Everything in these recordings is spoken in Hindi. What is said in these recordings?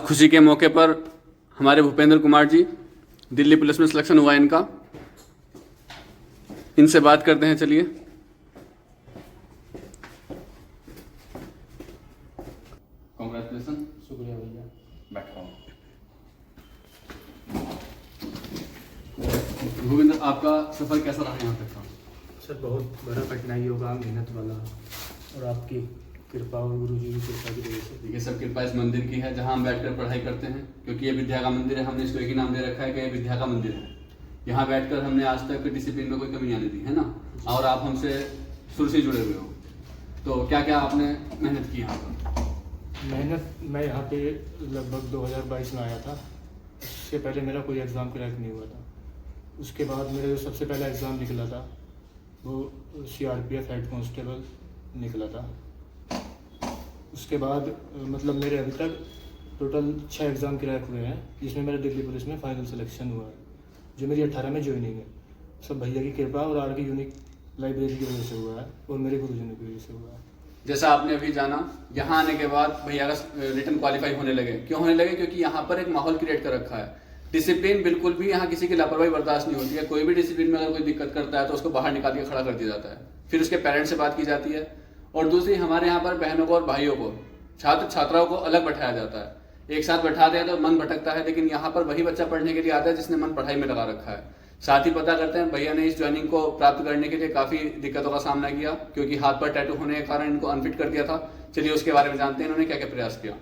खुशी के मौके पर हमारे भूपेंद्र कुमार जी, दिल्ली पुलिस में सिलेक्शन हुआ इनका, इनसे बात करते हैं। चलिए। कांग्रेचुलेसन। शुक्रिया भैया। बैठो। भूपेंद्र, आपका सफर कैसा रहा यहाँ तक का? सर बहुत बड़ा कठिनाई होगा, मेहनत वाला, और आपकी कृपा और गुरु जी की कृपा की वजह से। ये सब कृपा इस मंदिर की है जहाँ हम बैठकर पढ़ाई करते हैं, क्योंकि ये विद्या का मंदिर है। हमने इसको एक ही नाम दे रखा है कि ये विद्या का मंदिर है। यहाँ बैठकर हमने आज तक डिसिप्लिन में कोई कमी आने दी है ना। और आप हमसे शुरू से जुड़े हुए हो, तो क्या क्या आपने मेहनत की यहाँ पर? मेहनत, मैं यहाँ पे लगभग 2022 में आया था। उससे पहले मेरा कोई एग्ज़ाम क्रैक नहीं हुआ था। उसके बाद मेरा जो सबसे पहला एग्ज़ाम निकला था वो CRPF हेड कांस्टेबल निकला था। उसके बाद मतलब मेरे अभी तक टोटल 6 एग्ज़ाम क्रैक हुए हैं, जिसमें मेरा दिल्ली पुलिस में फाइनल सिलेक्शन हुआ है, जो मेरी 18 में ज्वाइनिंग है। सब भैया की कृपा और आर की यूनिक लाइब्रेरी की वजह से हुआ है, और मेरे गुरुजनों की वजह से हुआ है। जैसा आपने अभी जाना, यहाँ आने के बाद भैया का रिटर्न क्वालिफाई होने लगे। क्यों होने लगे? क्योंकि यहाँ पर एक माहौल क्रिएट कर रखा है। डिसिप्लिन बिल्कुल भी यहाँ किसी की लापरवाही बर्दाश्त नहीं होती है। कोई भी डिसिप्लिन में अगर कोई दिक्कत करता है तो उसको बाहर निकाल के खड़ा कर दिया जाता है, फिर उसके पेरेंट्स से बात की जाती है। और दूसरी, हमारे यहाँ पर बहनों को और भाइयों को, छात्र छात्राओं को अलग बैठाया जाता है। एक साथ बैठाते हैं तो मन भटकता है, लेकिन यहाँ पर वही बच्चा पढ़ने के लिए आता है जिसने मन पढ़ाई में लगा रखा है। साथ ही पता करते हैं, भैया ने इस ज्वाइनिंग को प्राप्त करने के लिए काफ़ी दिक्कतों का सामना किया, क्योंकि हाथ पर टैटू होने के कारण इनको अनफिट कर दिया था। चलिए उसके बारे में जानते हैं इन्होंने क्या क्या प्रयास किया।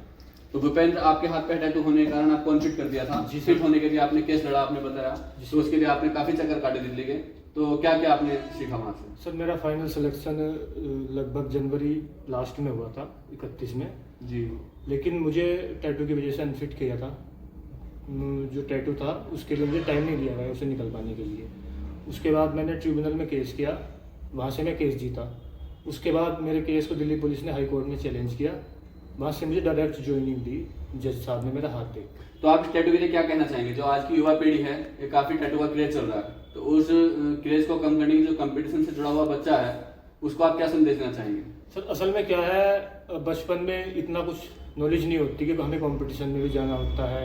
तो भूपेंद्र, आपके हाथ पे टैटू होने के कारण आपको अनफिट कर दिया था। जी फिट होने के लिए आपने केस लड़ा, आपने बताया। तो उसके लिए आपने काफ़ी चक्कर काटे दिल्ली के। तो क्या क्या आपने सीखा वहाँ से? सर मेरा फाइनल सिलेक्शन लगभग जनवरी लास्ट में हुआ था, 31 में जी। लेकिन मुझे टैटू की वजह से अनफिट किया था। जो टैटू था उसके लिए मुझे टाइम नहीं दिया गया उसे निकल पाने के लिए। उसके बाद मैंने ट्रिब्यूनल में केस किया, वहाँ से मैं केस जीता। उसके बाद मेरे केस को दिल्ली पुलिस ने हाई कोर्ट में चैलेंज किया, वहाँ से मुझे डायरेक्ट ज्वाइनिंग दी जज साहब ने मेरा हाथ देख। तो आप इस टैटू के लिए क्या कहना चाहेंगे? जो आज की युवा पीढ़ी है, ये काफ़ी टैटू का क्रेज चल रहा है, तो उस क्रेज को कम करने की जो कंपटीशन से जुड़ा हुआ बच्चा है, उसको आप क्या संदेश देना चाहेंगे? सर असल में क्या है, बचपन में इतना कुछ नॉलेज नहीं होती कि हमें कंपटीशन में भी जाना होता है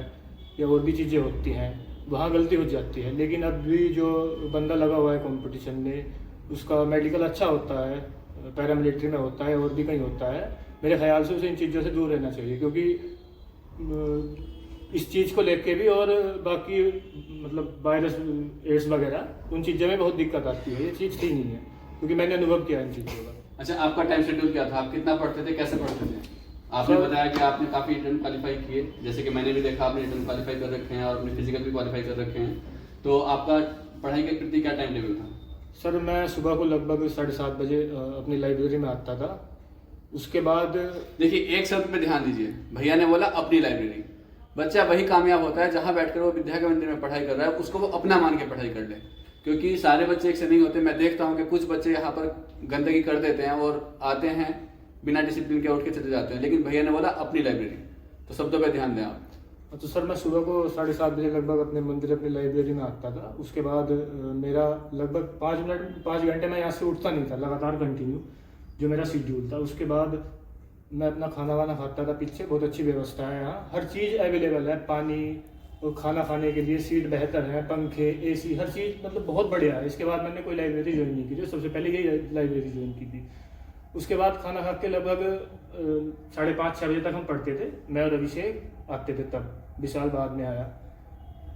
या और भी चीज़ें होती हैं, वहाँ गलती हो जाती है। लेकिन अब भी जो बंदा लगा हुआ है कंपटीशन में, उसका मेडिकल अच्छा होता है, पैरामिलिट्री में होता है और भी कहीं होता है, मेरे ख्याल से उसे इन चीज़ों से दूर रहना चाहिए। क्योंकि इस चीज़ को लेके भी और बाकी मतलब वायरस एड्स वगैरह उन चीज़ों में बहुत दिक्कत आती है। ये चीज़ ठीक नहीं है, क्योंकि मैंने अनुभव किया इन चीज़ों का। अच्छा, आपका टाइम शेड्यूल क्या था? आप कितना पढ़ते थे, कैसे पढ़ते थे? आपने बताया कि आपने काफ़ी रिटर्न क्वालिफाई किए, जैसे कि मैंने भी देखा आपने रिटर्न क्वालिफाई कर रखे हैं और अपने फिजिकल भी क्वालिफाई कर रखे हैं। तो आपका पढ़ाई के प्रति क्या टाइम टेबल था? सर मैं सुबह को लगभग 7:30 बजे अपनी लाइब्रेरी में आता था। उसके बाद देखिए, एक शब्द पे ध्यान दीजिए, भैया ने बोला अपनी लाइब्रेरी। बच्चा वही कामयाब होता है जहाँ बैठकर वो विद्या के मंदिर में पढ़ाई कर रहा है, उसको वो अपना मान के पढ़ाई कर ले। क्योंकि सारे बच्चे एक से नहीं होते। मैं देखता हूँ कि कुछ बच्चे यहाँ पर गंदगी कर देते हैं और आते हैं बिना डिसिप्लिन के उठ के चले जाते हैं, लेकिन भैया ने बोला अपनी लाइब्रेरी। तो शब्दों पे ध्यान दें आप। तो सर मैं सुबह को 7:30 बजे लगभग अपने मंदिर अपनी लाइब्रेरी में आता था। उसके बाद मेरा लगभग 5 घंटे मैं यहाँ से उठता नहीं था लगातार कंटिन्यू, जो मेरा शेड्यूल था। उसके बाद मैं अपना खाना वाना खाता था पीछे। बहुत अच्छी व्यवस्था है यहाँ, हर चीज़ अवेलेबल है, पानी और खाना खाने के लिए सीट बेहतर है, पंखे, AC, हर चीज़ मतलब बहुत बढ़िया है। इसके बाद मैंने कोई लाइब्रेरी ज्वाइन नहीं की थी, सबसे पहले यही लाइब्रेरी ज्वाइन की थी। उसके बाद खाना खा के लगभग 5:30-6 बजे तक हम पढ़ते थे। मैं और अभिषेक आते थे, तब विशाल बाद में आया।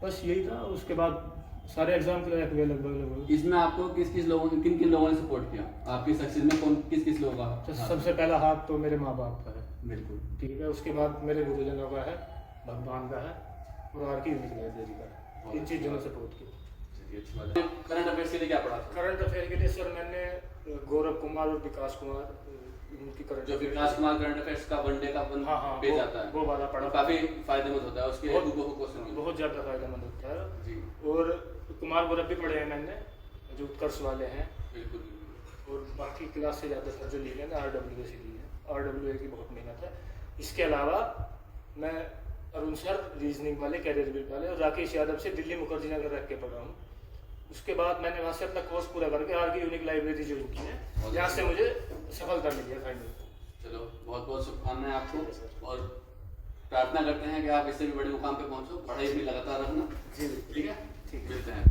बस यही था। उसके बाद सारे एग्जाम क्लियर हुए लगभग। इसमें आपको किन किन लोगों ने सपोर्ट किया? आपकी सक्सेस में किस लोगों का? सबसे पहला हाथ तो मेरे माँ बाप का है, बिल्कुल ठीक है। उसके बाद मेरे गुरुजनों का है, भगवान का है और आर की यूनिक लाइब्रेरी का। इन चीज़ों ने सपोर्ट किया। करंट अफेयर्स के लिए क्या पढ़ा था? करंट अफेयर के लिए सर मैंने गौरव कुमार और विकास कुमार, उनकी करंट जो विकास कुमार करंट अफेयर्स का वनडे का पेज आता है, वो वाला पढ़ा। काफी फायदेमंद होता है, उसके क्वेश्चन बहुत ज़्यादा फायदेमंद होता है जी। और कुमार गौरव भी पढ़े हैं मैंने, जो उत्कर्ष वाले हैं। बिल्कुल। और बाकी क्लास से ज़्यादातर जो लिए हैं RWA से लिए हैं। RWA की बहुत मेहनत है। इसके अलावा मैं अरुण सर रीजनिंग वाले, कैरियर बिल्ड वाले, और राकेश यादव से दिल्ली मुखर्जी नगर रख के पढ़ा हूँ। उसके बाद मैंने वहाँ से अपना कोर्स पूरा करके आर की यूनिक लाइब्रेरी ज्वाइन की है, यहाँ से मुझे सफलता मिली है फाइनल। चलो, बहुत बहुत शुभकामनाएं आपको। और प्रार्थना करते हैं कि आप इससे भी बड़े मुकाम पे पहुंचो, पढ़ाई भी लगातार रखना। जी ठीक है, ठीक है। मिलते हैं।